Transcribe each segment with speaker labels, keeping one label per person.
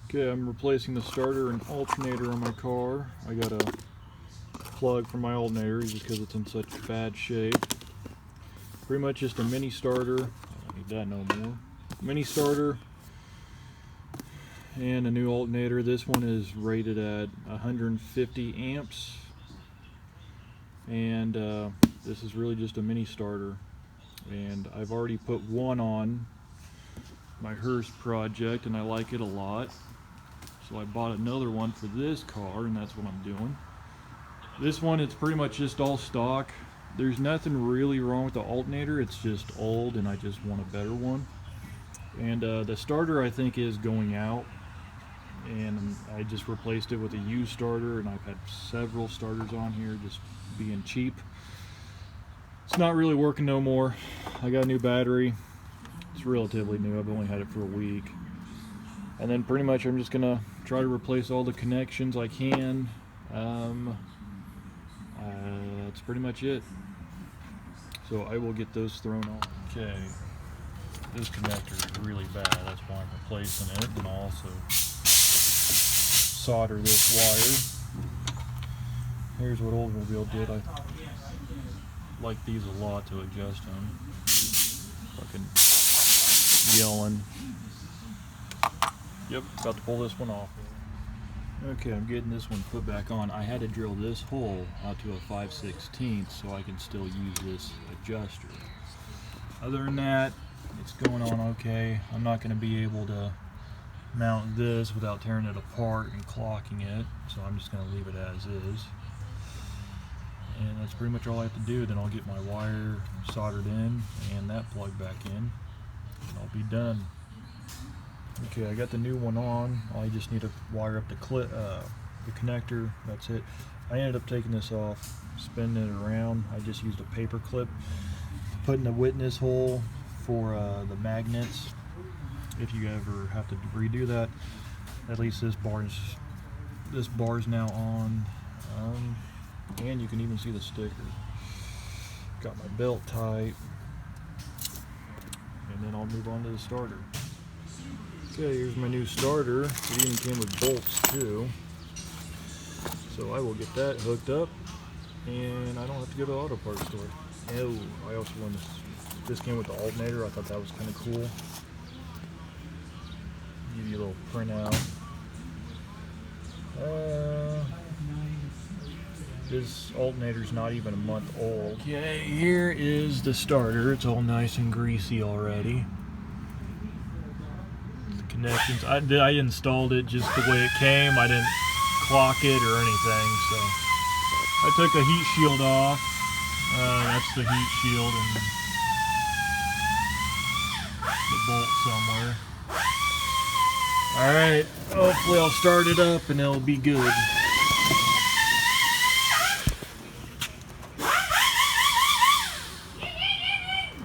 Speaker 1: Okay, I'm replacing the starter and alternator on my car. I got a plug for my alternator just because it's in such bad shape. Pretty much just a mini starter. I don't need that no more. Mini starter and a new alternator. This one is rated at 150 amps. And this is really just a mini starter. And I've already put one on my Hearst project and I like it a lot. So I bought another one for this car and that's what I'm doing. This one, it's pretty much just all stock. There's nothing really wrong with the alternator, it's just old and I just want a better one. And the starter I think is going out, and I just replaced it with a used starter, and I've had several starters on here just being cheap. It's not really working no more. I got a new battery. It's relatively new, I've only had it for a week. And then pretty much I'm just gonna try to replace all the connections I can. That's pretty much it. So I will get those thrown off. Okay, this connector is really bad, that's why I'm replacing it, and I'll also solder this wire. Here's what Oldsmobile did. I like these a lot to adjust them. Fucking yelling. Yep, about to pull this one off. Okay, I'm getting this one put back on. I had to drill this hole out to a 5/16 so I can still use this adjuster. Other than that, it's going on okay. I'm not going to be able to mount this without tearing it apart and clocking it, so I'm just going to leave it as is. And that's pretty much all I have to do. Then I'll get my wire soldered in and that plug back in, and I'll be done. Okay, I got the new one on. I just need to wire up the connector. That's it. I ended up taking this off, spinning it around. I just used a paper clip to put in the witness hole for the magnets. If you ever have to redo that, at least this bar's now on, and you can even see the sticker. Got my belt tight, and then I'll move on to the starter. Okay, here's my new starter. It even came with bolts too. So I will get that hooked up and I don't have to go to the auto parts store. Oh, I also wanted this came with the alternator. I thought that was kind of cool. Give you a little printout. This alternator's not even a month old. Okay, here is the starter. It's all nice and greasy already. Connections. I installed it just the way it came. I didn't clock it or anything, so I took the heat shield off. That's the heat shield and the bolt somewhere. Alright, hopefully I'll start it up and it'll be good.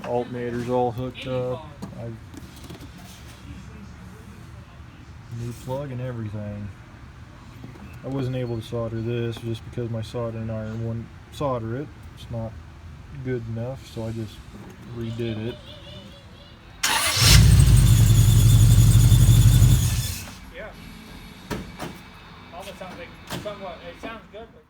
Speaker 1: Alternator's all hooked up. New plug and everything. I wasn't able to solder this just because my soldering iron wouldn't solder it. It's not good enough, so I just redid it.
Speaker 2: Yeah. Almost sounds like somewhat. It sounds good, but